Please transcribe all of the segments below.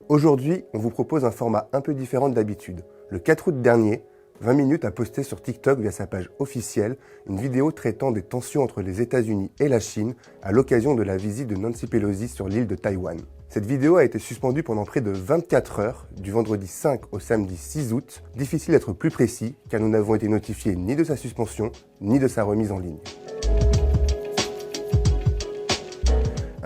Aujourd'hui, on vous propose un format un peu différent de d'habitude. Le 4 août dernier, 20 minutes a posté sur TikTok via sa page officielle une vidéo traitant des tensions entre les États-Unis et la Chine à l'occasion de la visite de Nancy Pelosi sur l'île de Taïwan. Cette vidéo a été suspendue pendant près de 24 heures, du vendredi 5 au samedi 6 août. Difficile d'être plus précis car nous n'avons été notifiés ni de sa suspension ni de sa remise en ligne.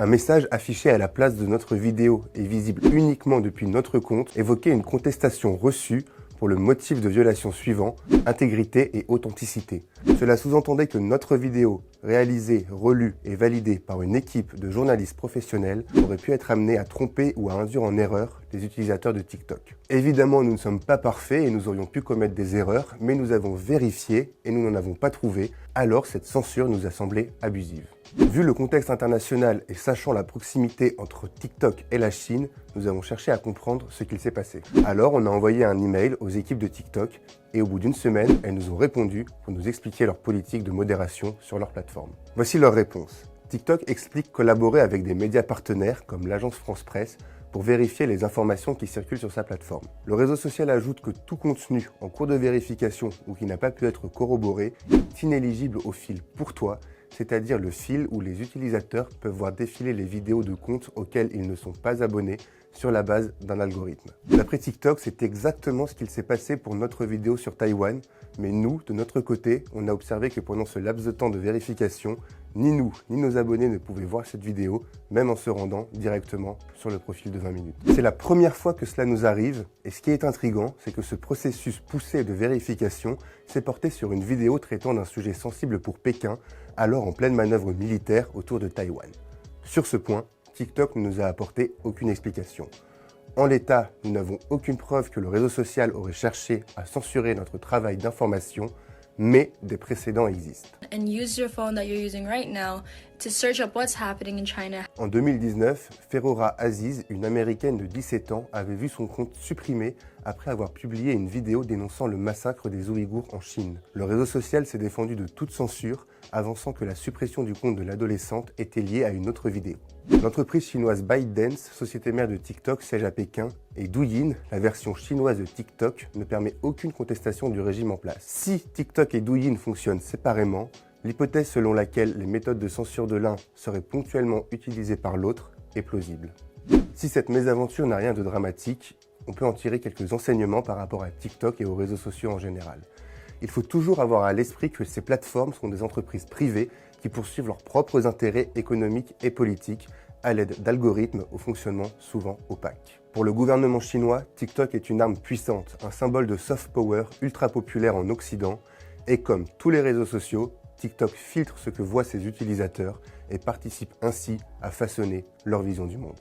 Un message affiché à la place de notre vidéo et visible uniquement depuis notre compte évoquait une contestation reçue pour le motif de violation suivant, intégrité et authenticité. Cela sous-entendait que notre vidéo, réalisée, relue et validée par une équipe de journalistes professionnels, aurait pu être amenée à tromper ou à induire en erreur les utilisateurs de TikTok. Évidemment, nous ne sommes pas parfaits et nous aurions pu commettre des erreurs, mais nous avons vérifié et nous n'en avons pas trouvé, alors cette censure nous a semblé abusive. Vu le contexte international et sachant la proximité entre TikTok et la Chine, nous avons cherché à comprendre ce qu'il s'est passé. Alors, on a envoyé un email aux équipes de TikTok et au bout d'une semaine, elles nous ont répondu pour nous expliquer leur politique de modération sur leur plateforme. Voici leur réponse. TikTok explique collaborer avec des médias partenaires comme l'agence France Presse pour vérifier les informations qui circulent sur sa plateforme. Le réseau social ajoute que tout contenu en cours de vérification ou qui n'a pas pu être corroboré est inéligible au fil pour toi, c'est-à-dire le fil où les utilisateurs peuvent voir défiler les vidéos de comptes auxquels ils ne sont pas abonnés sur la base d'un algorithme. D'après TikTok, c'est exactement ce qu'il s'est passé pour notre vidéo sur Taïwan, mais nous, de notre côté, on a observé que pendant ce laps de temps de vérification, ni nous, ni nos abonnés ne pouvaient voir cette vidéo, même en se rendant directement sur le profil de 20 minutes. C'est la première fois que cela nous arrive, et ce qui est intriguant, c'est que ce processus poussé de vérification s'est porté sur une vidéo traitant d'un sujet sensible pour Pékin, alors en pleine manœuvre militaire autour de Taïwan. Sur ce point, TikTok ne nous a apporté aucune explication. En l'état, nous n'avons aucune preuve que le réseau social aurait cherché à censurer notre travail d'information, mais des précédents existent. And use your phone that you're using right now to search up what's happening in China. En 2019, Ferora Aziz, une américaine de 17 ans, avait vu son compte supprimé après avoir publié une vidéo dénonçant le massacre des Ouïghours en Chine. Le réseau social s'est défendu de toute censure, avançant que la suppression du compte de l'adolescente était liée à une autre vidéo. L'entreprise chinoise ByteDance, société mère de TikTok, siège à Pékin, et Douyin, la version chinoise de TikTok, ne permet aucune contestation du régime en place. Si TikTok et Douyin fonctionnent séparément, l'hypothèse selon laquelle les méthodes de censure de l'un seraient ponctuellement utilisées par l'autre est plausible. Si cette mésaventure n'a rien de dramatique, on peut en tirer quelques enseignements par rapport à TikTok et aux réseaux sociaux en général. Il faut toujours avoir à l'esprit que ces plateformes sont des entreprises privées qui poursuivent leurs propres intérêts économiques et politiques à l'aide d'algorithmes au fonctionnement souvent opaque. Pour le gouvernement chinois, TikTok est une arme puissante, un symbole de soft power ultra populaire en Occident, et comme tous les réseaux sociaux, TikTok filtre ce que voient ses utilisateurs et participe ainsi à façonner leur vision du monde.